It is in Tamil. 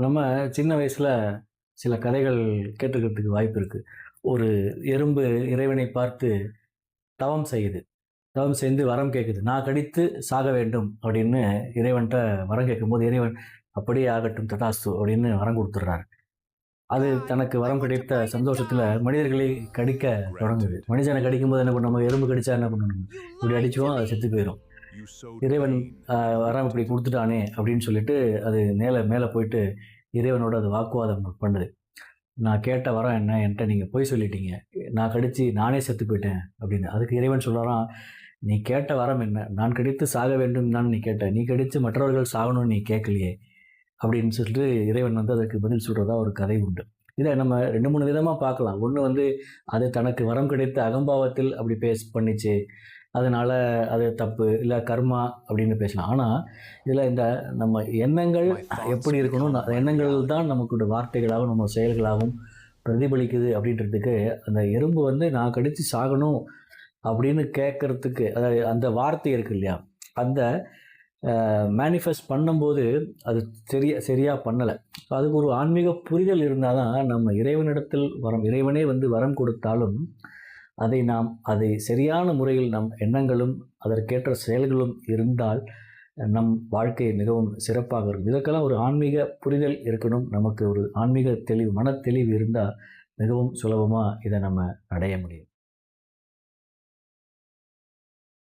நம்ம சின்ன வயசில் சில கதைகள் கேட்டுக்கிறதுக்கு வாய்ப்பு இருக்குது. ஒரு எறும்பு இறைவனை பார்த்து தவம் செய்யுது. தவம் செய்து வரம் கேட்குது. நான் கடித்து சாக வேண்டும் அப்படின்னு இறைவன்ட்ட வரம் கேட்கும்போது, இறைவன் அப்படியே ஆகட்டும் ததாஸ்து அப்படின்னு வரம் கொடுத்துட்றாரு. அது தனக்கு வரம் கிடைத்த சந்தோஷத்தில் மனிதர்களை கடிக்க தொடங்குது. மனிதனை கடிக்கும்போது என்ன பண்ணும், எறும்பு கடிச்சா என்ன பண்ணணும், இப்படி அடிச்சுவோம், அது செத்து போயிடும். இறைவன் வரம் இப்படி கொடுத்துட்டானே அப்படின்னு சொல்லிட்டு அது மேலே மேலே போயிட்டு இறைவனோட அது வாக்குவாதம் பண்ணுது. நான் கேட்ட வரம் என்ன, என்கிட்ட நீங்கள் பொய் சொல்லிட்டீங்க, நான் கடித்து நானே செத்து போயிட்டேன் அப்படின்னு. அதுக்கு இறைவன் சொல்கிறான், நீ கேட்ட வரம் என்ன, நான் கடித்து சாக வேண்டும் தான் நீ கேட்ட, நீ கடித்து மற்றவர்கள் சாகணும்னு நீ கேட்கலையே அப்படின்னு சொல்லிட்டு இறைவன் அதுக்கு பதில் சொல்கிறதா ஒரு கதை உண்டு. இதை நம்ம 2-3 விதமாக பார்க்கலாம். ஒன்று அது தனக்கு வரம் கிடைத்த அகம்பாவத்தில் அப்படி பண்ணிச்சு, அதனால் அது தப்பு, இல்லை கர்மா அப்படின்னு பேசலாம். ஆனால் இதில் இந்த நம்ம எண்ணங்கள் எப்படி இருக்கணும், எண்ணங்கள் தான் நமக்கு வார்த்தைகளாகவும் நம்ம செயல்களாகவும் பிரதிபலிக்குது அப்படின்றதுக்கு அந்த எறும்பு நான் கடித்து சாகணும் அப்படின்னு கேட்கறதுக்கு, அதாவது அந்த வார்த்தை இருக்கு இல்லையா, அந்த மேனிஃபெஸ்ட் பண்ணும்போது அது சரியாக பண்ணலை. அதுக்கு ஒரு ஆன்மீக புரிதல் இருந்தால் தான் நம்ம இறைவனிடத்தில் இறைவனே வரம் கொடுத்தாலும் அதை சரியான முறையில் நம் எண்ணங்களும் அதற்கேற்ற செயல்களும் இருந்தால் நம் வாழ்க்கை மிகவும் சிறப்பாக இருக்கும். இதற்கெல்லாம் ஒரு ஆன்மீக புரிதல் இருக்கணும். நமக்கு ஒரு ஆன்மீக தெளிவு, மனத்தெளிவு இருந்தால் மிகவும் சுலபமாக இதை நம்ம அடைய முடியும்.